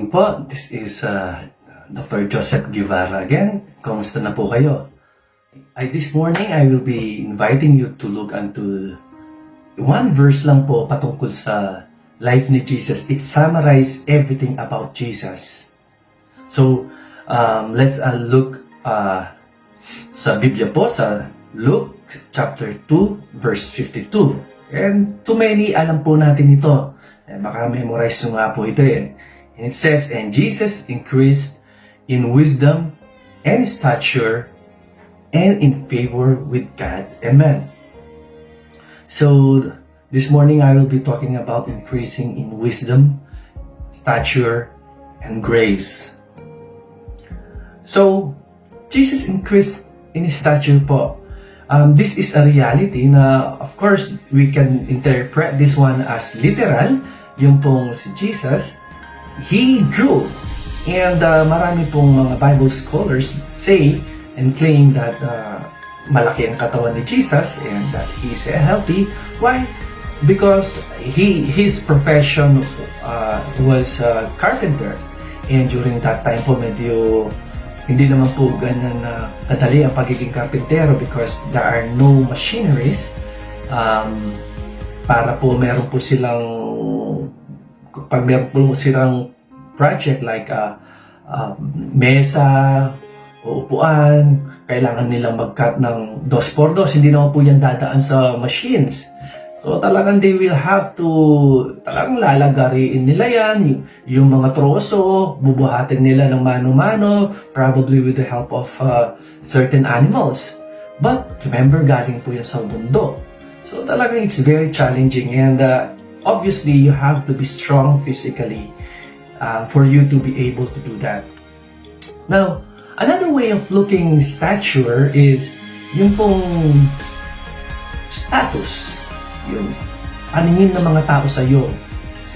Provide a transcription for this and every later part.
morning po. This is Dr. Joseph Guevara again. Kamusta na po kayo? This morning, I will be inviting you to look into one verse lang po patungkol sa life ni Jesus. It summarizes everything about Jesus. So, let's look sa Biblia po, sa Luke chapter 2, verse 52. And too many, alam po natin ito. Baka memorize nyo nga po ito eh. And it says, and Jesus increased in wisdom and stature and in favor with God and man. So, this morning I will be talking about increasing in wisdom, stature, and grace. So, Jesus increased in his stature po. This is a reality na, of course, we can interpret this one as literal. Yung pong si Jesus, he grew. And marami pong mga Bible scholars say and claim that malaki ang katawan ni Jesus and that he's healthy. Why? Because his profession was carpenter. And during that time po, medyo hindi naman po ganun kadali ang pagiging karpentero because there are no machineries. Para po meron po silang pag meron po silang project like mesa o upuan, kailangan nilang mag-cut ng 2x2. Hindi naman po yan dadaan sa machines. So talagang they will have to, talagang lalagariin nila yan. Yung mga troso, bubuhatin nila ng mano-mano, probably with the help of certain animals. But remember, galing po yan sa mundo. So talagang it's very challenging and obviously you have to be strong physically for you to be able to do that. Now, another way of looking stature is yung pong status, yung aningin ng mga tao sa iyo,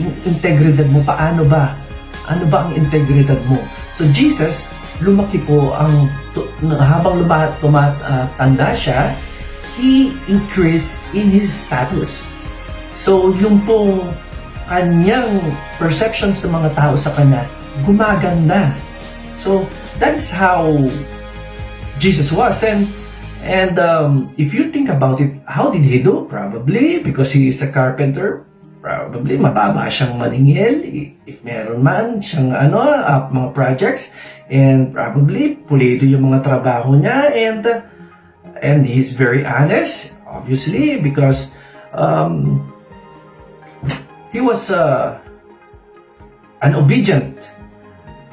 yung integridad mo, paano ba? Ano ba ang integridad mo? So Jesus, lumaki po habang tumatanda siya, he increased in his status. So, yung pong kanyang perceptions ng mga tao sa kanya, gumaganda. So, that's how Jesus was. And if you think about it, how did he do? Probably because he is a carpenter. Probably mababa siyang maningil, if meron man siyang mga projects. And probably pulido yung mga trabaho niya. And he's very honest, obviously, because he was an obedient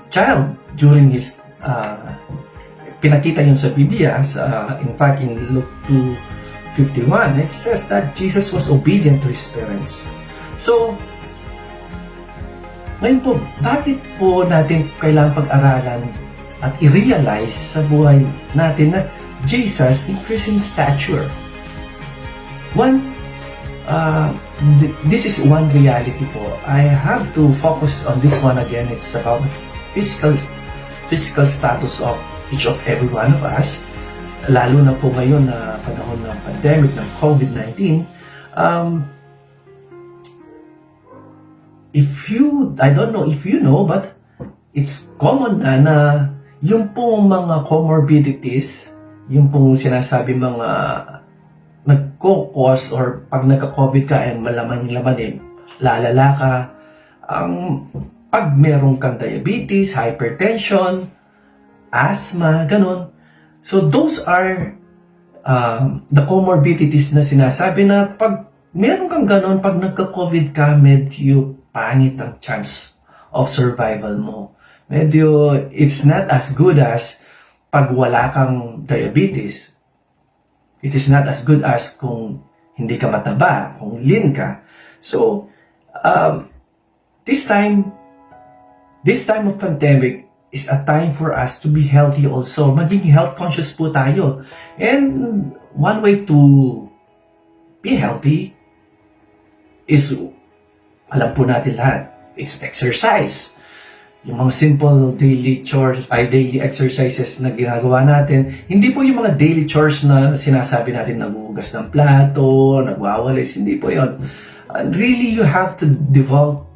child during his pinakita yun sa Biblia. In fact, in Luke 2:51, it says that Jesus was obedient to his parents. So, ngayon po, bakit po natin kailangang pag-aralan at i-realize sa buhay natin na Jesus increased in stature? One, this is one reality po. I have to focus on this one again. It's about physical status of each of every one of us. Lalo na po ngayon na panahon ng pandemic ng COVID-19. I don't know if you know, but it's common na yung pong mga comorbidities, yung pong sinasabi mga nagko-cause or pag nagka-COVID ka ay malaman lalala ka. Pag meron kang diabetes, hypertension, asthma, ganun. So those are the comorbidities na sinasabi na pag meron kang ganun, pag nagka-COVID ka, medyo pangit ang chance of survival mo. Medyo it's not as good as pag wala kang diabetes. It is not as good as kung hindi ka mataba, kung lean ka. So, this time of pandemic is a time for us to be healthy also. Maging health conscious po tayo. And one way to be healthy is, alam po natin lahat, is exercise. Yung mga simple daily chores, daily exercises na ginagawa natin, hindi po yung mga daily chores na sinasabi natin, naghuhugas ng plato, nagwawalis, hindi po yun. Really, you have to devote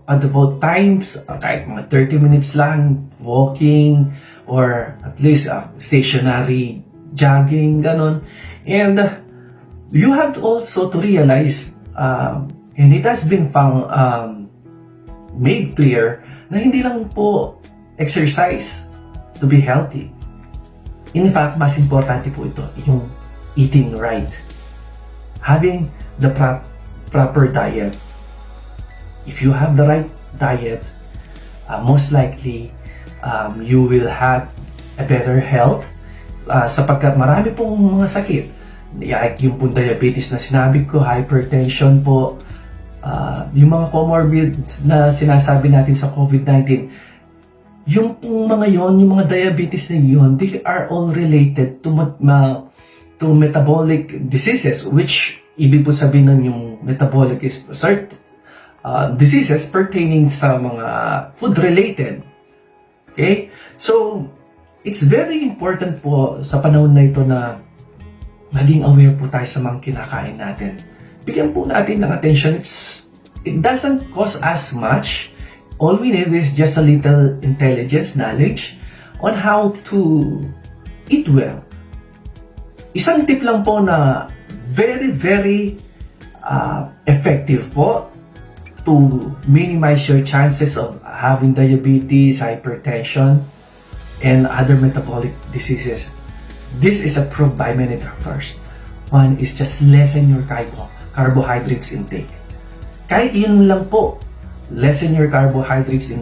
devote times, kahit mga 30 minutes lang, walking, or at least stationary jogging, ganon. And you have to also to realize, and it has been found, made clear, na hindi lang po exercise to be healthy. In fact, mas importante po ito, yung eating right. Having the proper diet. If you have the right diet, most likely, you will have a better health, sapagkat marami pong mga sakit. Like yung pong diabetes na sinabi ko, hypertension po, yung mga comorbids na sinasabi natin sa COVID-19, yung pong mga yon, yung mga diabetes na yon, they are all related to metabolic diseases, which ibig po sabihin nun yung metabolic is certain diseases pertaining sa mga food-related. Okay? So, it's very important po sa panahon na ito na maging aware po tayo sa mga kinakain natin. Bigyan po natin ng attention. It doesn't cost us much. All we need is just a little intelligence, knowledge on how to eat well. Isang tip lang po na very, very effective po to minimize your chances of having diabetes, hypertension, and other metabolic diseases. This is approved by many doctors. One is just lessen your carbohydrates intake. Kahit yun lang po, lessen your carbohydrates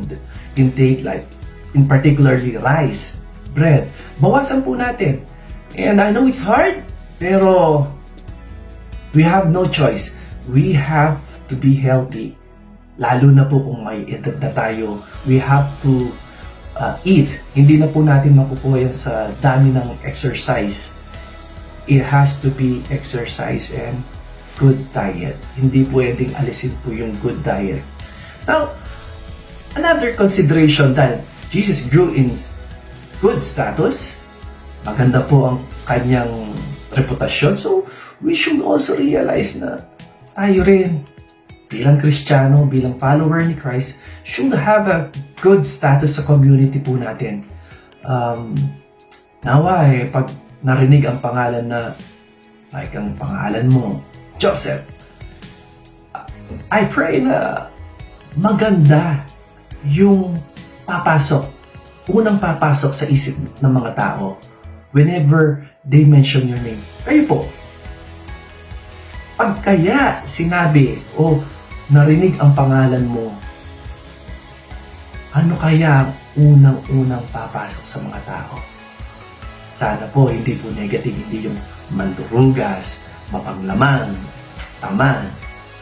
intake, like in particularly rice, bread. Bawasan po natin. And I know it's hard, pero we have no choice. We have to be healthy. Lalo na po kung may edad na tayo, we have to eat. Hindi na po natin makukuha yan sa dami ng exercise. It has to be exercise and good diet. Hindi pwedeng alisin po yung good diet. Now, another consideration that Jesus grew in good status. Maganda po ang kanyang reputasyon. So, we should also realize na tayo rin, bilang Kristiyano, bilang follower ni Christ, should have a good status sa community po natin. Nawa pag narinig ang pangalan na, like ang pangalan mo, Joseph, I pray na maganda yung unang papasok sa isip ng mga tao whenever they mention your name. Kayo po, pag kaya sinabi o narinig ang pangalan mo, ano kaya unang-unang papasok sa mga tao? Sana po hindi po negative, hindi yung mandurugas, mapanglaman, tamad.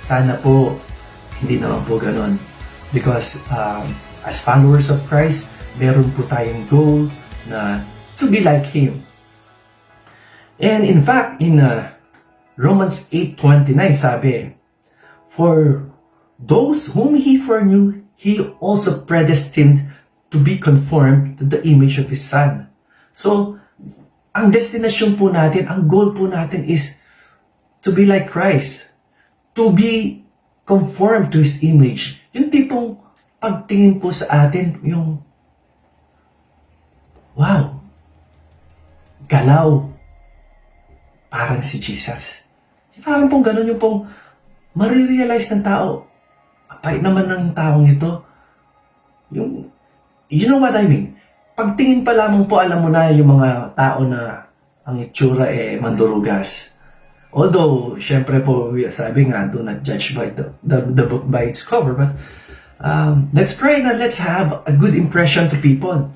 Sana po hindi naman po ganun. Because as followers of Christ, meron po tayong goal na to be like Him. And in fact, in Romans 8:29 sabi, for those whom He foreknew, He also predestined to be conformed to the image of His Son. So, ang destination po natin, ang goal po natin is to be like Christ. To be conformed to His image. Yung tipong pagtingin po sa atin, yung wow, galaw, parang si Jesus. Parang pong ganun yung pong marirealize ng tao, apay naman ng taong ito. Yung, you know what I mean? Pagtingin pa lamang po, alam mo na yung mga tao na ang itsura mandurugas. Although, syempre po, sabi nga, do not judge by the book by its cover. But let's pray na let's have a good impression to people.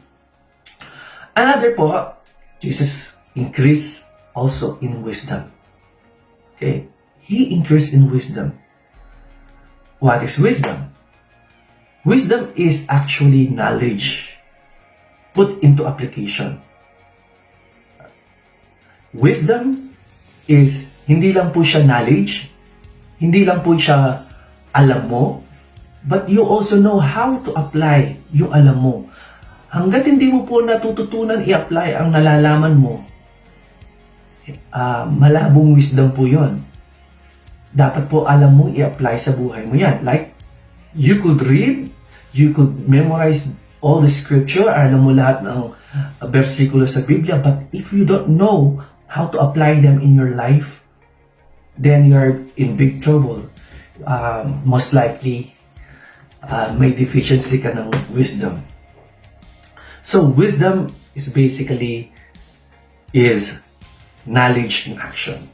Another po, Jesus increased also in wisdom. Okay? He increased in wisdom. What is wisdom? Wisdom is actually knowledge put into application. Wisdom is hindi lang po siya knowledge, hindi lang po siya alam mo, but you also know how to apply yung alam mo. Hanggat hindi mo po natututunan i-apply ang nalalaman mo, malabong wisdom po yon. Dapat po alam mo i-apply sa buhay mo yan. Like, You could read, you could memorize all the scripture, alam mo lahat ng versikulo sa Biblia, but if you don't know how to apply them in your life, then you're in big trouble. Most likely, may deficiency ka ng wisdom. So, wisdom is basically knowledge in action.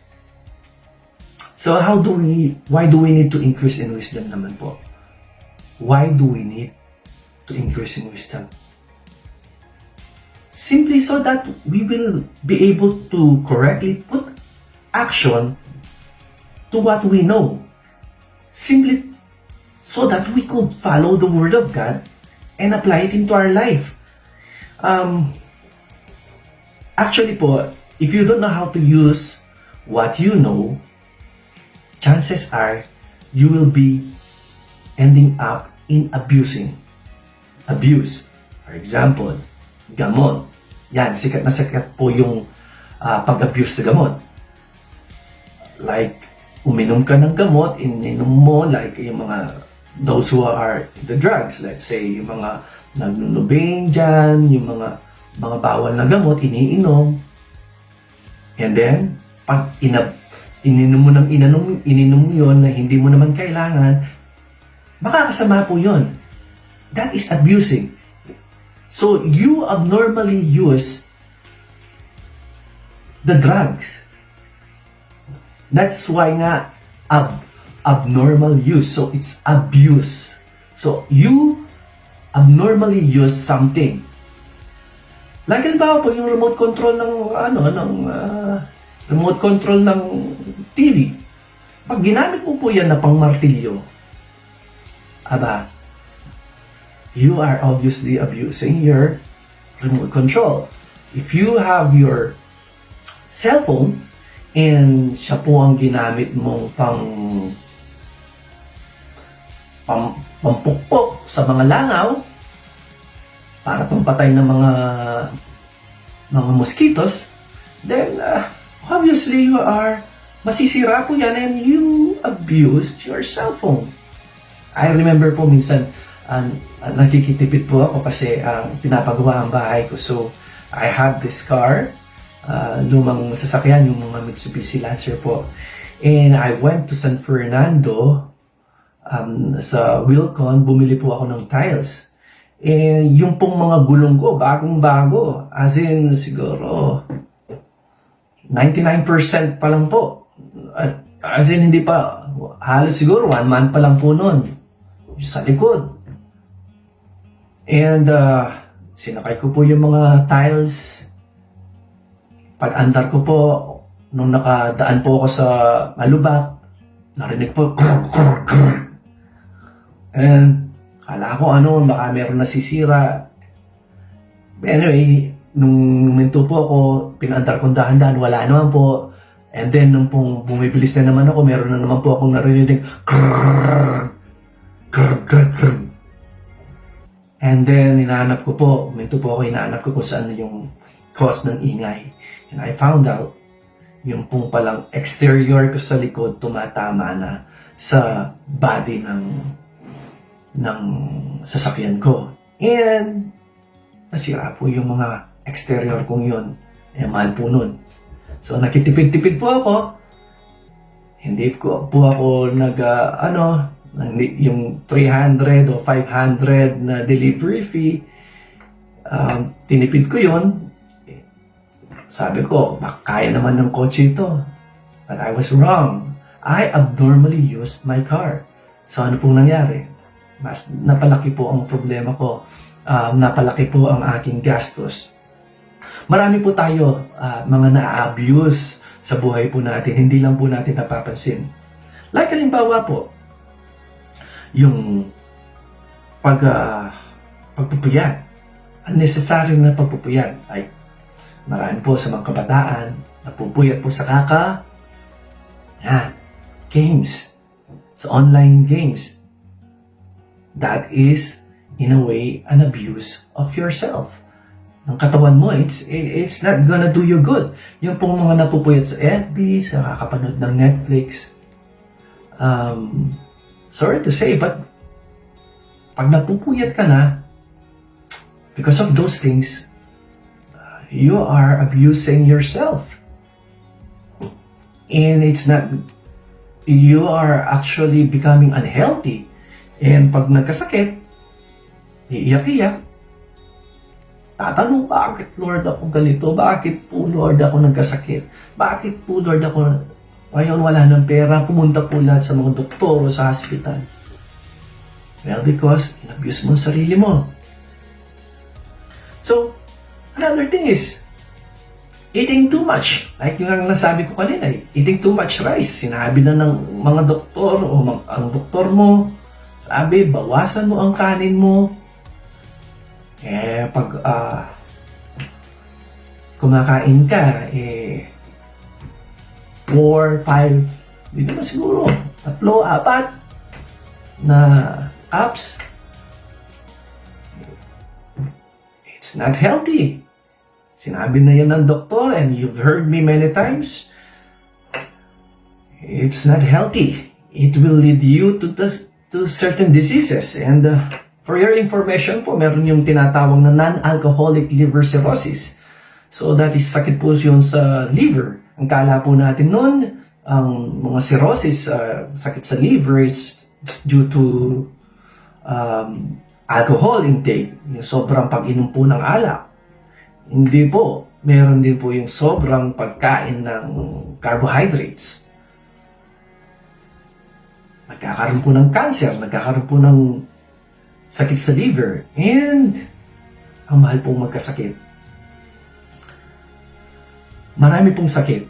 So, why do we need to increase in wisdom naman po? Why do we need to increase in wisdom? Simply so that we will be able to correctly put action to what we know. Simply so that we could follow the Word of God and apply it into our life. Actually po, if you don't know how to use what you know, chances are you will be ending up in abuse. For example, gamot. Yan, sikat na sikat po yung pag-abuse sa gamot. Like, uminom ka ng gamot, ininom mo, like yung those who are the drugs, let's say, yung mga nagnunubing dyan, yung mga bawal na gamot, iniinom. And then, pag ininom mo yun na hindi mo naman kailangan, makakasama po yun. That is abusing. So, you abnormally use the drugs. That's why nga, abnormal use. So, it's abuse. So, you abnormally use something. Like, halimbawa po, yung remote control remote control ng TV. Pag ginamit mo po yan na pang martilyo, you are obviously abusing your remote control. If you have your cellphone and siya po ang ginamit mong pampukpok sa mga langaw para pampatay ng mga mosquitoes, then obviously masisira po yan and you abused your cellphone. I remember po minsan, nakikitipid po ako kasi pinapagawa ang bahay ko. So, I had this car, lumang sasakyan, yung mga Mitsubishi Lancer po. And I went to San Fernando, sa Wilcon, bumili po ako ng tiles. And yung pong mga gulong ko, bagong-bago. As in, siguro, 99% pa lang po. As in, hindi pa, halos siguro 1 month pa lang po nun. Sa likod. And sinakay ko po yung mga tiles. Pag-andar ko po, nung nakadaan po ako sa malubak, narinig po, krr, krr, krr. And kala ko baka meron nasisira. Anyway, nung minto po ako, pinandar kong dahan-dahan, wala naman po. And then, nung pong bumibilis na naman ako, meron na naman po akong narinig, krrrr, krrrr, krrrr. And then, hinahanap ko po, minto po ako, hinahanap ko kung saan yung cause ng ingay. And I found out, yung pong palang exterior ko sa likod, tumatama na sa body ng sasakyan ko. And, nasira po yung mga exterior kong yun. Mahal po nun. So, nakitipid-tipid po ako. Hindi po ako yung 300 o 500 na delivery fee. Tinipid ko yun. Sabi ko, kaya naman ng kotse ito. But I was wrong. I abnormally used my car. So, ano pong nangyari? Mas napalaki po ang problema ko. Napalaki po ang aking gastos. Marami po tayo mga na-abuse sa buhay po natin. Hindi lang po natin napapansin. Like halimbawa po, yung pagpupuyat. Unnecessary na pagpupuyat. Like, marami po sa mga kabataan, napupuyat po sa games. Sa online games. That is, in a way, an abuse of yourself. Ng katawan mo, it's not gonna do you good. Yung pong mga napupuyat sa FB, sa kakapanood ng Netflix, sorry to say, but pag napupuyat ka na, because of those things, you are abusing yourself. And it's not, you are actually becoming unhealthy. And pag nagkasakit, iiyak-iyak, tatanong, bakit Lord ako ganito? Bakit po Lord ako nagkasakit? Bakit po Lord ako ngayon wala ng pera? Pumunta po lahat sa mga doktor o sa hospital. Well, because in-abuse mo ang sarili mo. So, another thing is, eating too much. Like yung nasabi ko kanina, eating too much rice. Sinabi na ng mga doktor o ang doktor mo, sabi, bawasan mo ang kanin mo. Pag kumakain ka, 4, 5, hindi naman siguro, 3, 4 na cups. It's not healthy. Sinabi na yan ng doktor, and you've heard me many times. It's not healthy. It will lead you to certain diseases. And for your information po, meron yung tinatawag na non-alcoholic liver cirrhosis. So that is sakit po yun sa liver. Ang kala po natin noon, ang mga cirrhosis, sakit sa liver, it's due to alcohol intake, yung sobrang pag-inom po ng alak. Hindi po. Meron din po yung sobrang pagkain ng carbohydrates. Nagkakaroon po ng cancer, nagkakaroon po ng sakit sa liver, and ang mahal pong magkasakit. Marami pong sakit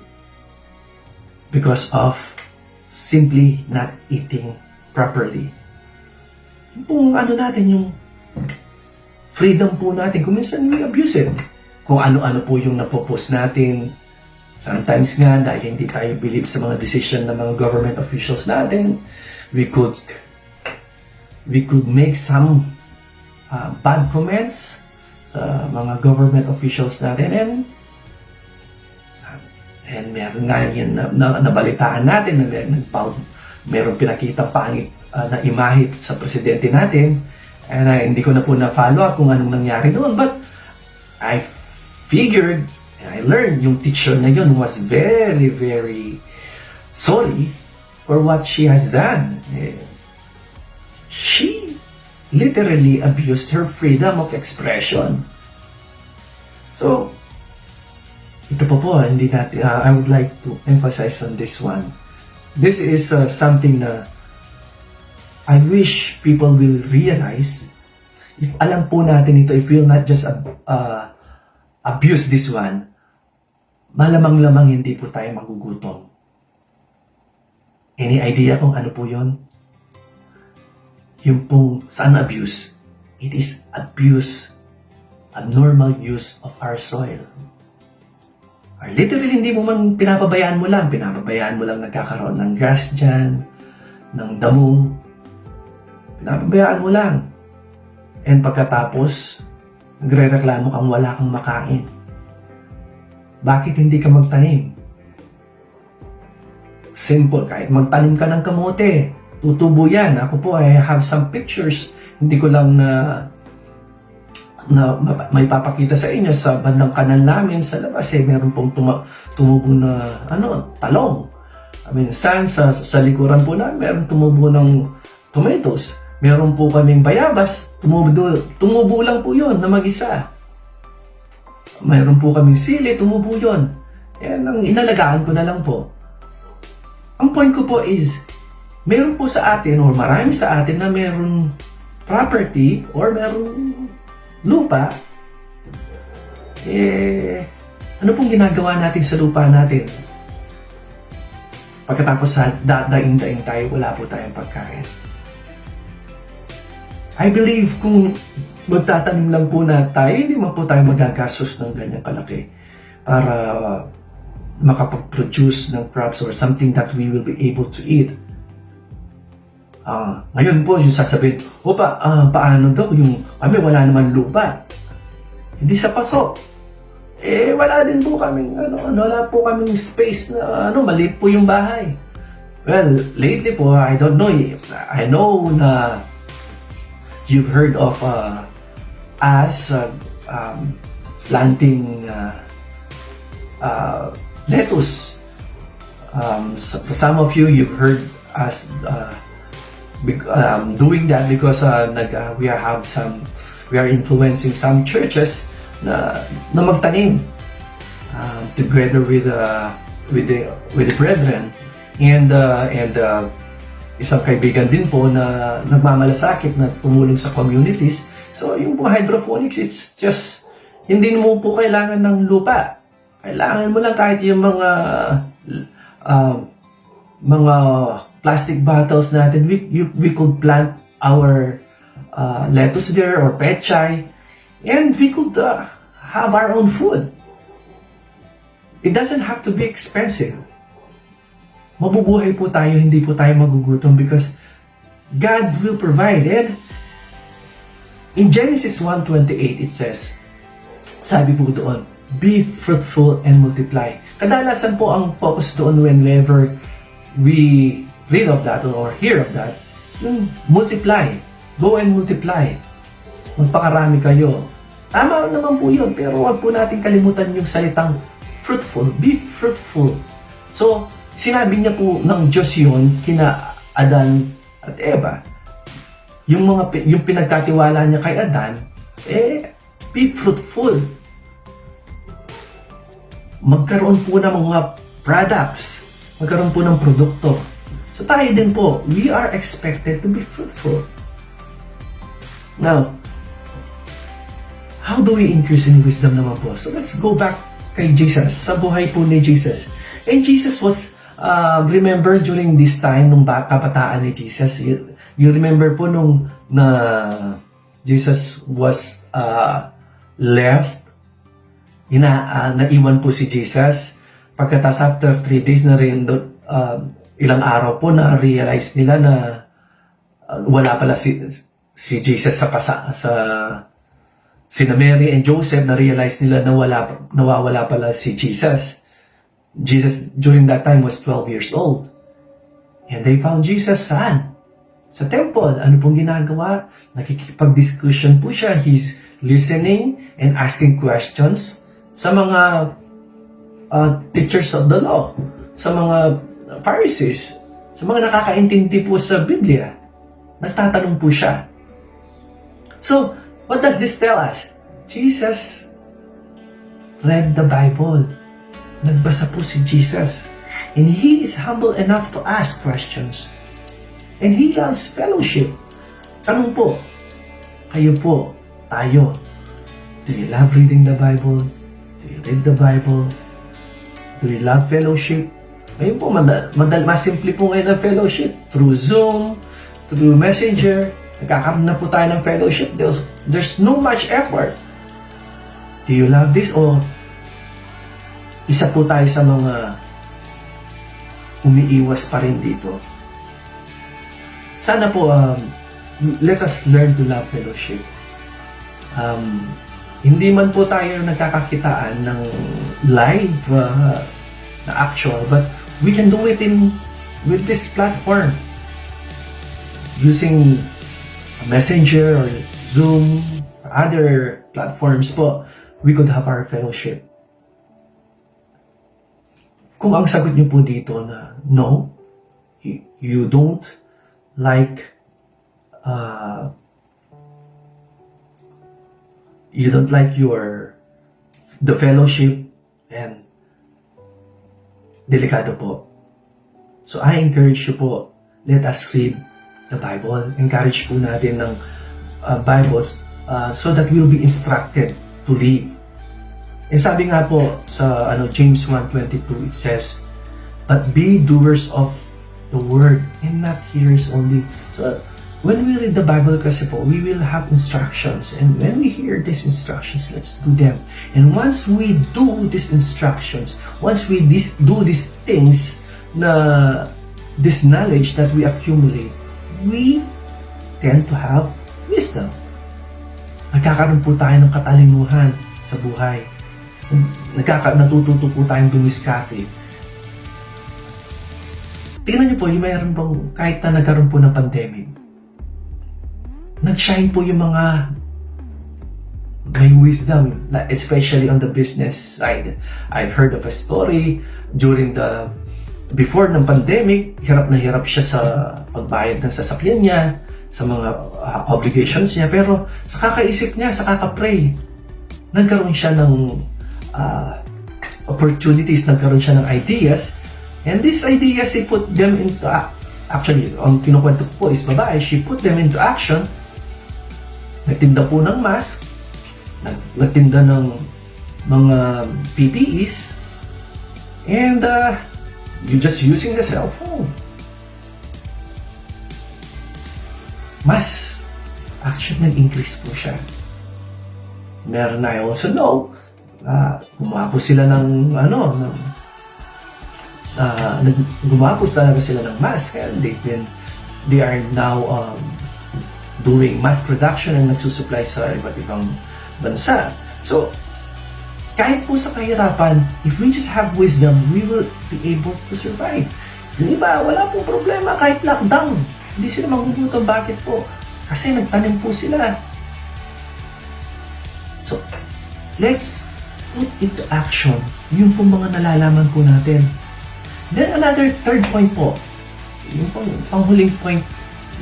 because of simply not eating properly. Yung pong ano natin, yung freedom po natin, kung minsan we abuse it. Kung ano-ano po yung napopost natin. Sometimes nga, dahil hindi tayo believe sa mga decision ng mga government officials natin, we could make some bad comments sa mga government officials natin, and meron nga yun na nabalitaan natin, meron pinakita pangit na imahe sa presidente natin, and hindi ko na po na-follow up kung anong nangyari doon, but I figured, and I learned, yung teacher na yun was very, very sorry for what she has done. She literally abused her freedom of expression. So, ito po, hindi natin, I would like to emphasize on this one. This is something na I wish people will realize. If alam po natin ito, if we'll not just abuse this one, malamang-lamang hindi po tayo magugutom. Any idea kung ano po yun? Yung pong saan abuse? It is abuse, abnormal use of our soil. Or literally, hindi mo man pinapabayaan mo lang nagkakaroon ng grass dyan, ng damo. Pinapabayaan mo lang. And pagkatapos, nagre-reklamo kang wala kang makain. Bakit hindi ka magtanim? Simple, kahit magtanim ka ng kamote, tutubo yan. Ako po, I have some pictures. Hindi ko lang na may papakita sa inyo sa bandang kanan namin sa labas. Meron pong tumubo na talong. Minsan sa likuran po namin, meron tumubo ng tomatoes. Meron po kaming bayabas. Tumubo lang po yun na mag-isa. Meron po kaming sili, tumubo yun. Yan ang inalagaan ko na lang po. Ang point ko po is, meron po sa atin, or marami sa atin na meron property, or meron lupa, ano pong ginagawa natin sa lupa natin? Pagkatapos sa daing-daing tayo, wala po tayong pagkain. I believe kung magtatanim lang po na tayo, hindi man po tayo magagastos ng ganyang kalaki para makapag-produce ng crops or something that we will be able to eat. Ngayon po, yung sasabihin, paano daw yung kami wala naman lupa? Hindi sa paso. Wala din po kaming, wala po kaming space na, maliit po yung bahay. Well, lately po, I don't know. I know na You've heard of us planting lettuce. Some of you, you've heard us doing that because we are influencing some churches na magtanim together with the brethren and isang kaibigan din po na nagmamalasakit na tumulong sa communities. So yung po hydroponics, it's just hindi mo po kailangan ng lupa. Kailangan mo lang kahit yung mga plastic bottles natin. We could plant our lettuce there or pechay, and we could have our own food. It doesn't have to be expensive. Mabubuhay po tayo, hindi po tayo magugutom because God will provide it. In Genesis 1:28 it says, sabi po doon, be fruitful and multiply. Kadalasan po ang focus doon whenever we read of that or hear of that, yung multiply. Go and multiply. Magpakarami kayo. Tama naman po yun, pero wag po natin kalimutan yung salitang fruitful. Be fruitful. So, sinabi niya po ng Diyos yun kina Adan at Eva. Yung pinagkatiwala niya kay Adan, be fruitful. Magkaroon po ng mga products. Magkaroon po ng produkto. So tayo din po, we are expected to be fruitful. Now, how do we increase in wisdom naman po? So let's go back kay Jesus, sa buhay po ni Jesus. And Jesus was, remember during this time, nung kabataan ni Jesus, you remember po nung Jesus was left, naiwan po si Jesus. Pagkatas after 3 days na rin, ilang araw po na-realize nila na wala pala si Jesus sina Mary and Joseph, na-realize nila na nawawala pala si Jesus. Jesus during that time was 12 years old. And they found Jesus saan? Sa temple. Ano pong ginagawa? Nakikipag-discussion po siya. He's listening and asking questions sa mga teachers of the law, sa mga Pharisees, sa mga nakakaintindi po sa Biblia. Nagtatanong po siya. So, what does this tell us? Jesus read the Bible. Nagbasa po si Jesus. And He is humble enough to ask questions. And He loves fellowship. Tanong po, kayo po, tayo, do you love reading the Bible? Do you read the Bible? Do you love fellowship? Ngayon po, mas simple po ngayon ang fellowship. Through Zoom, through Messenger, nagkakaroon na po tayo ng fellowship. There's no much effort. Do you love this? O isa po tayo sa mga umiiwas pa rin dito. Sana po, let us learn to love fellowship. Hindi man po tayo nagkakakitaan ng live na actual, but we can do it with this platform. Using Messenger or Zoom or other platforms po, we could have our fellowship. Kung ang sagot niyo po dito na no, you don't like the fellowship, and delikado po. So I encourage you po, let us read the Bible. Encourage po natin ng Bibles so that we'll be instructed to live. And sabi nga po sa James 1:22, it says, but be doers of the word and not hearers only. So when we read the Bible kasi po, we will have instructions. And when we hear these instructions, let's do them. And once we do these instructions, once we do these things, this knowledge that we accumulate, we tend to have wisdom. Nagkakaroon po tayo ng katalinuhan sa buhay. Natututo po tayong dumiskate. Tingnan niyo po, mayroon pong, kahit na nagkaroon po ng pandemic, nag-shine po yung mga may wisdom, especially on the business side. I've heard of a story before ng pandemic, hirap na hirap siya sa pagbayad ng sasakyan niya, sa mga obligations niya, pero sa kakaisip niya, sa kakapray, nagkaroon siya ng opportunities, nagkaroon siya ng ideas, and these ideas, he put them into, actually, ang kinukwento ko po is babae, she put them into action, nagtinda po ng mask, nagtinda ng mga PPEs, and you're just using the cell phone. Mas actually nag-increase po siya. Meron, I also know, gumawa po sila ng gumawa po talaga sila ng mask, and they are now doing mass production and nagsusupply sa iba't ibang bansa. So, kahit po sa kahirapan, if we just have wisdom, we will be able to survive. Yung iba, wala po problema kahit lockdown. Hindi sila magugutom. Bakit po? Kasi nagtanim po sila. So, let's put into action yung po mga nalalaman po natin. Then another third point po, yung panghuling point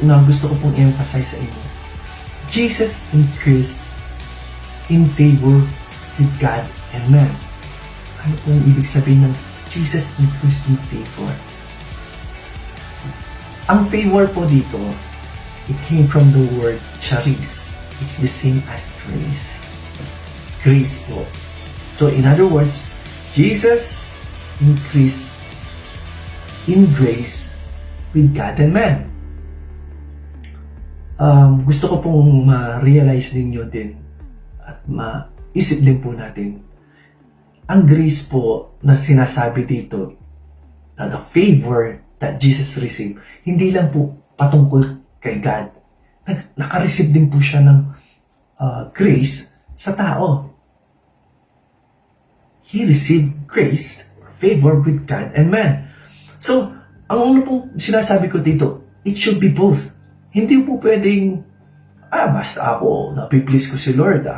na gusto ko pong emphasize sa inyo. Jesus increased in favor with God and man. Ano pong ibig sabihin ng Jesus increased in favor? Ang favor po dito, it came from the word charis. It's the same as grace. Grace po. So in other words, Jesus increased in grace with God and man. Gusto ko pong ma-realize ninyo din at maisip din po natin ang grace po na sinasabi dito, na the favor that Jesus received, hindi lang po patungkol kay God. Naka-receive din po siya ng grace sa tao. He received grace or favor with God and man. So, ang ano pong sinasabi ko dito, it should be both. Hindi po pwedeng, basta ako, napiplease ko si Lord,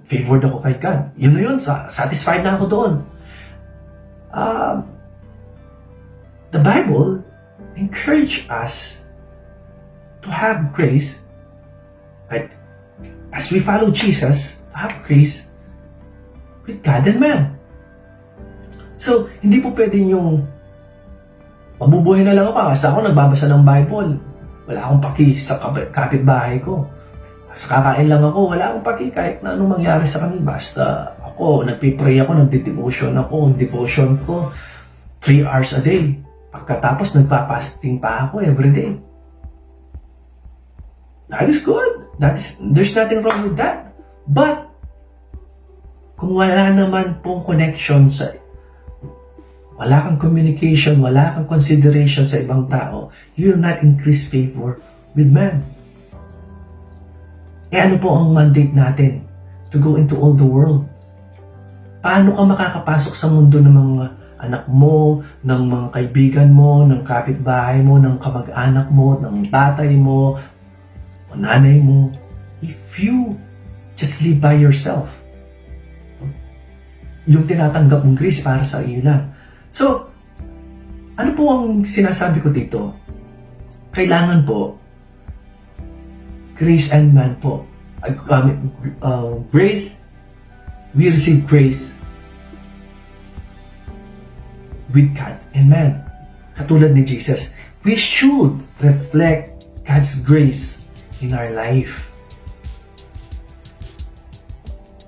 favored ako kay God. Yun na yun, satisfied na ako doon. The Bible encourage us to have grace, right? As we follow Jesus, to have grace with God and man. So, hindi po pwedeng yung mabubuhay na lang ako kasi ako nagbabasa ng Bible. Wala akong paki sa kapitbahay ko. Sa kakain lang ako, wala akong paki kahit na anong mangyari sa kami. Basta ako, nagpipray ako, nagde-devotion ako. Ang devotion ko, 3 hours a day. Pagkatapos, nagpa-fasting pa ako everyday. That is good. There's nothing wrong with that. But, kung wala naman pong connection wala kang communication, wala kang consideration sa ibang tao, you will not increase favor with man. Ano po ang mandate natin? To go into all the world. Paano ka makakapasok sa mundo ng mga anak mo, ng mga kaibigan mo, ng kapitbahay mo, ng kamag-anak mo, ng tatay mo, o nanay mo, if you just live by yourself? Yung tinatanggap mong grace para sa iyo lang. So, ano po ang sinasabi ko dito? Kailangan po, grace and man po. Grace, we receive grace with God and man. Katulad ni Jesus, we should reflect God's grace in our life.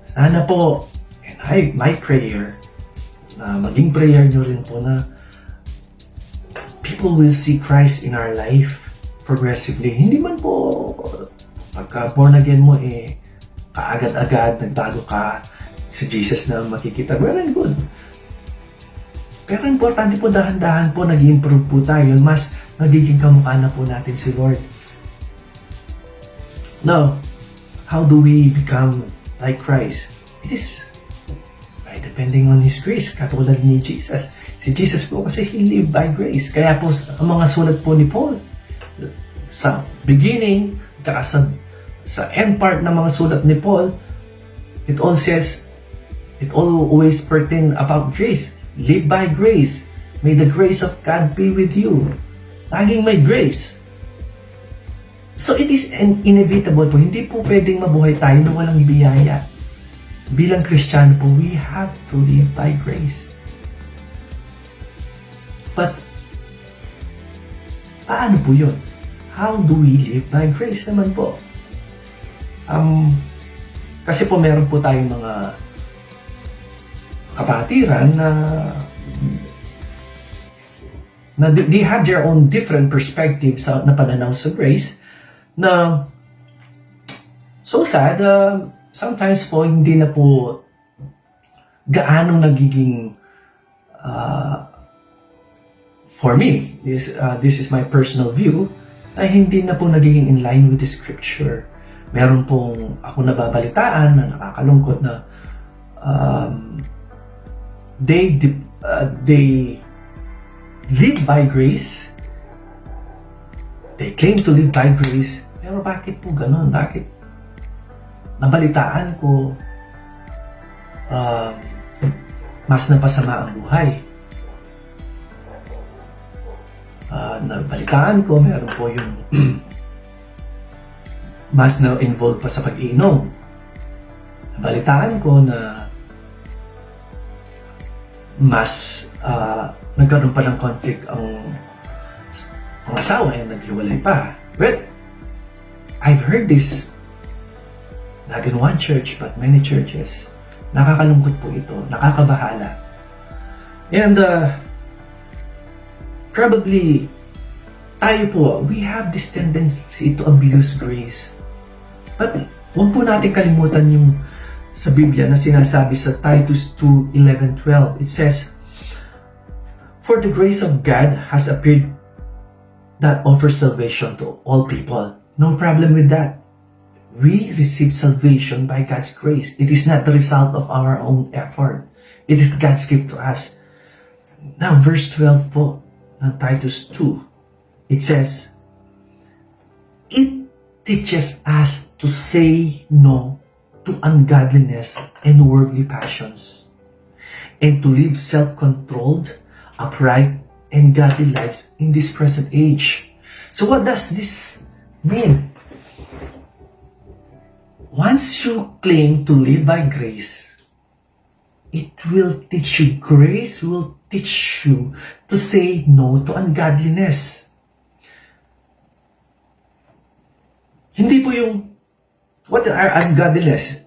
Sana po, and my prayer, maging prayer nyo rin po na people will see Christ in our life progressively. Hindi man po pagka born again mo kaagad-agad nagbago ka si Jesus na makikita. Well and good. Pero importante po dahan-dahan po nag-improve po tayo. Mas nagiging kamukha na po natin si Lord. Now, how do we become like Christ? It is depending on His grace, katulad ni Jesus. Si Jesus po kasi He lived by grace. Kaya po, ang mga sulat po ni Paul, sa beginning, sa end part ng mga sulat ni Paul, it all says, it always pertain about grace. Live by grace. May the grace of God be with you. Laging may grace. So it is inevitable po. Hindi po pwedeng mabuhay tayo na walang biyaya. Bilang Kristiyano po, we have to live by grace. But, paano po yun? How do we live by grace naman po? Kasi po meron po tayong mga kapatiran na they have their own different perspectives na pananaw sa grace na so sad, sometimes po hindi na po gaano nagiging for me, this is my personal view, na hindi na po nagiging in line with the scripture. Meron pong ako nababalitaan na nakakalungkot na they live by grace. They claim to live by grace. Pero bakit po ganun? Bakit? Nabalitaan ko mas napasama ang buhay. Nabalitaan ko meron po yung mas na-involved pa sa pag-iinom. Nabalitaan ko na mas nagkaroon pa ng conflict ang asawa ay naghiwalay pa. Well, I've heard this not in one church but many churches. Nakakalungkot po ito, nakakabahala. And probably tayo po, we have this tendency to abuse grace. But huwag po natin kalimutan yung sa Biblia na sinasabi sa Titus 2:11-12. It says, "For the grace of God has appeared that offers salvation to all people." No problem with that. We receive salvation by God's grace. It is not the result of our own effort. It is God's gift to us. Now, verse 12 po ng Titus 2. It says, "It teaches us to say no to ungodliness and worldly passions, and to live self-controlled, upright, and godly lives in this present age." So what does this mean? Once you claim to live by grace, it will teach you, grace will teach you to say no to ungodliness. Hindi po yung, what are ungodliness?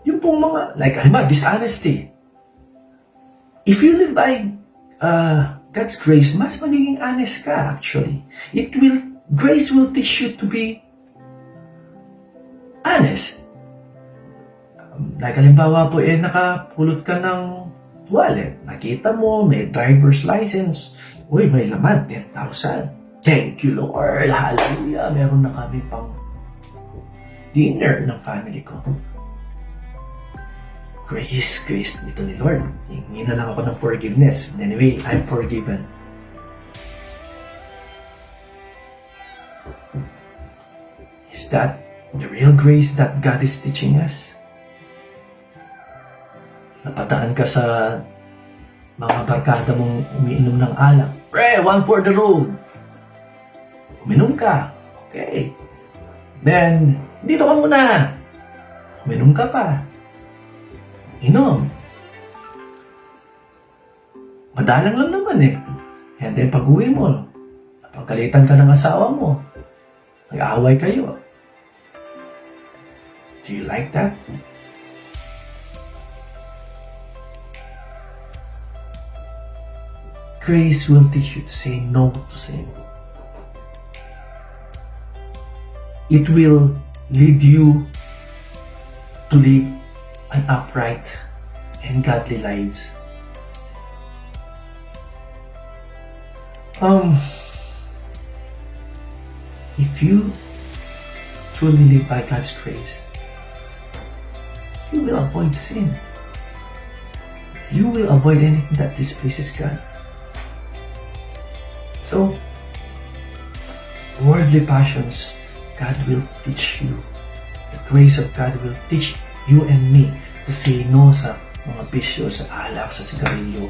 Yung pong mga, like, dishonesty. If you live by God's grace, mas magiging honest ka, actually. Grace will teach you to be honest. Like, halimbawa po, nakapulot ka ng wallet. Nakita mo, may driver's license. Uy, may laman, 10,000. Thank you, Lord. Hallelujah. Meron na kami pang dinner ng family ko. Grace dito ni Lord. Hingi na lang ako ng forgiveness. Anyway, I'm forgiven. Is that the real grace that God is teaching us? Napadaan ka sa mga barkada mong umiinom ng alak. Pre, one for the road. Uminom ka. Okay. Then, dito ka muna. Uminom ka pa. Inom. Madalang lang naman eh. And then pag-uwi mo, napagkalitan ka ng asawa mo. Nag-aaway kayo. Do you like that? Grace will teach you to say no to sin. It will lead you to live an upright and godly lives. If you truly live by God's grace, you will avoid sin. You will avoid anything that displeases God. So, worldly passions God will teach you. The grace of God will teach you and me to say no sa mga bisyo, sa alak, sa sigarilyo,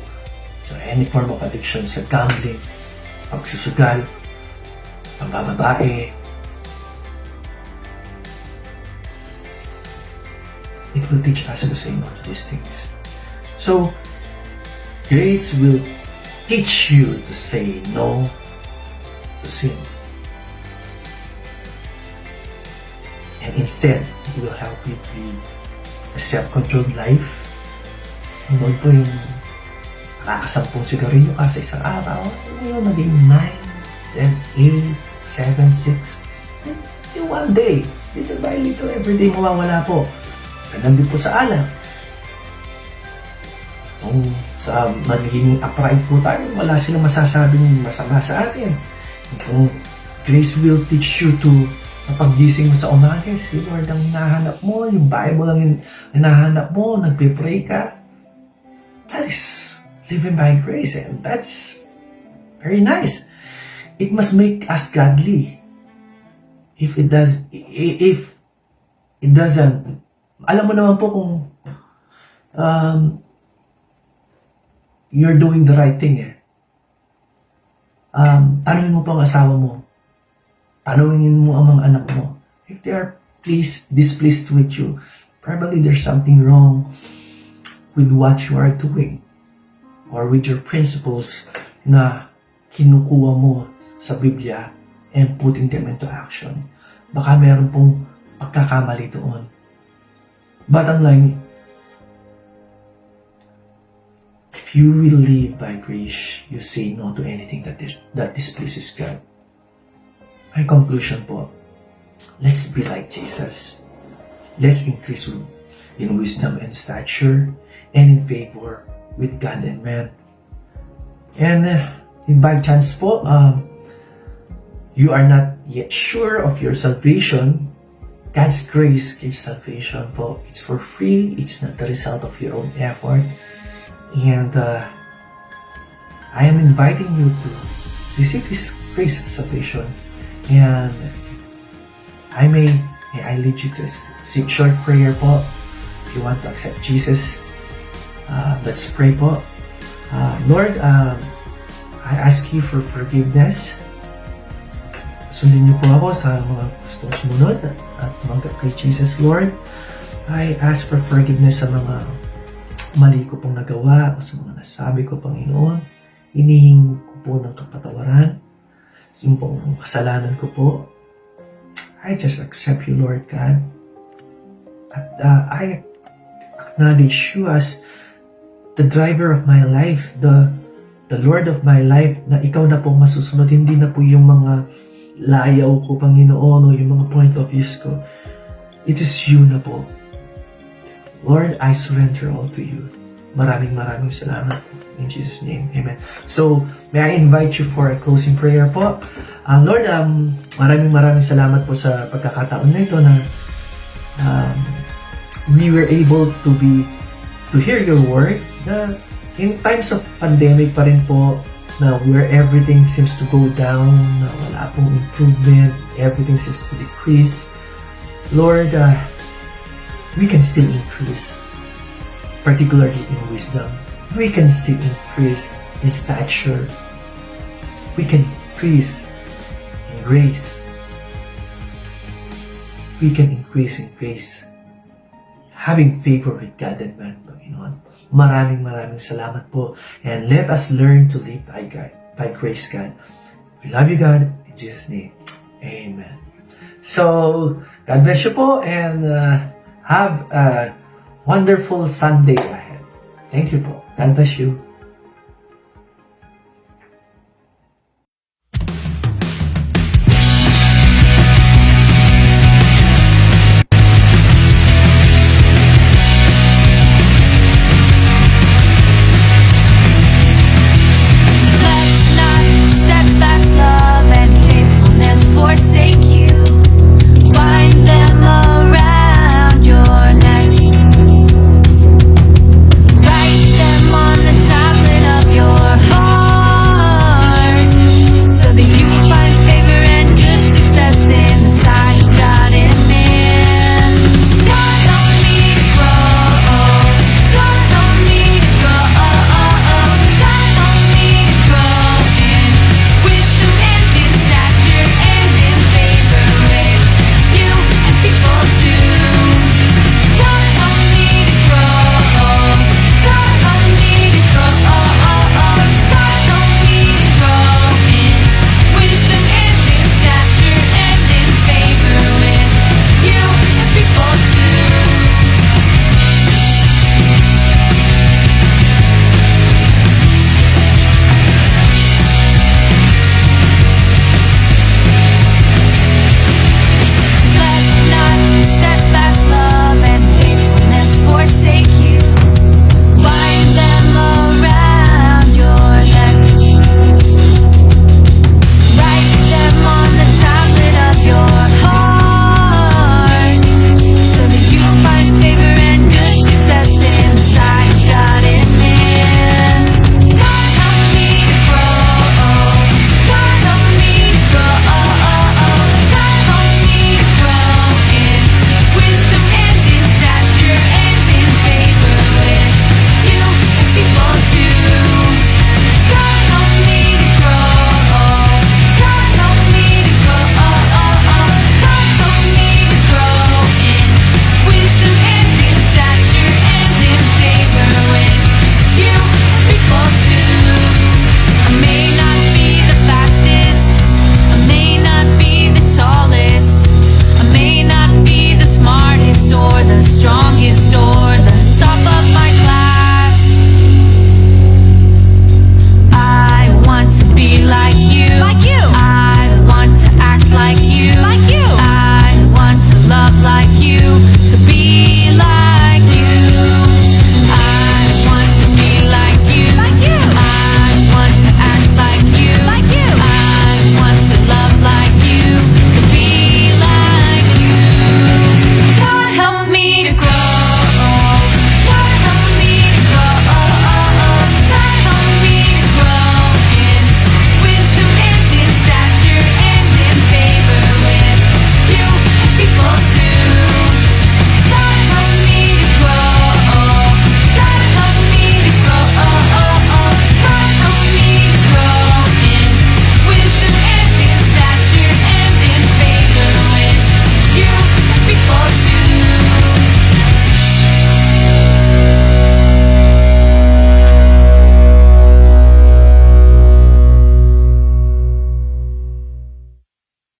sa any form of addiction, sa gambling, pagsusugal, pambababae. It will teach us to say no to these things. So, grace will teach you to say no to sin. And instead, it will help you to live a self-controlled life. Noon po yung nakakasampung sigarilyo ka sa isang araw, ngayon maging 9, then 8, 7, 6, in one day, little by little, everyday mawawala po. Ganun din po sa alak. Kung sa magiging upright po tayo, wala silang masasabing masama sa atin. Kung grace will teach you to paggising mo sa umaga, si Lord ang hinahanap mo, yung Bible ang hinahanap mo, nagpe-pray ka. That is living by grace, and that's very nice. It must make us godly. If it doesn't, alam mo naman po kung you're doing the right thing eh. Tanungin mo pa ang asawa mo. Tanungin mo ang mga anak mo. If they are displeased with you, probably there's something wrong with what you are doing or with your principles na kinukuha mo sa Biblia and putting them into action. Baka meron pong pagkakamali doon. Bottom line, if you will live by grace, you say no to anything that displeases God. My conclusion po, let's be like Jesus. Let's increase in wisdom and stature and in favor with God and man. And if by chance po, you are not yet sure of your salvation, God's grace gives salvation po. It's for free. It's not the result of your own effort. And I am inviting you to receive His grace of salvation. And may I lead you to a short prayer po. If you want to accept Jesus, let's pray po. Lord, I ask you for forgiveness. Sundin niyo po ako sa mga gustong sumunod at tumanggap kay Jesus, Lord. I ask for forgiveness sa mga mali ko pong nagawa o sa mga nasabi ko, Panginoon. Hinihingi ko po ng kapatawaran. Yung pong kasalanan ko po. I just accept you, Lord God. At I acknowledge you as the driver of my life, the Lord of my life, na ikaw na po masusunod. Hindi na po yung mga layaw ko, Panginoon, o yung mga point of views ko. It is you na po. Lord, I surrender all to you. Maraming salamat po. In Jesus' name, amen. So, may I invite you for a closing prayer po. Lord, maraming salamat po sa pagkakataon na ito na we were able to hear your word. In times of pandemic pa rin po, na where everything seems to go down, na wala pong improvement, everything seems to decrease. Lord, we can still increase, particularly in wisdom. We can still increase in stature. We can increase in grace. We can increase in grace. Having favor with God and man, Panginoon. Maraming salamat po. And let us learn to live by God, by grace, God. We love you, God. In Jesus' name, amen. So, God bless you po and have a wonderful Sunday ahead. Thank you po. God bless you.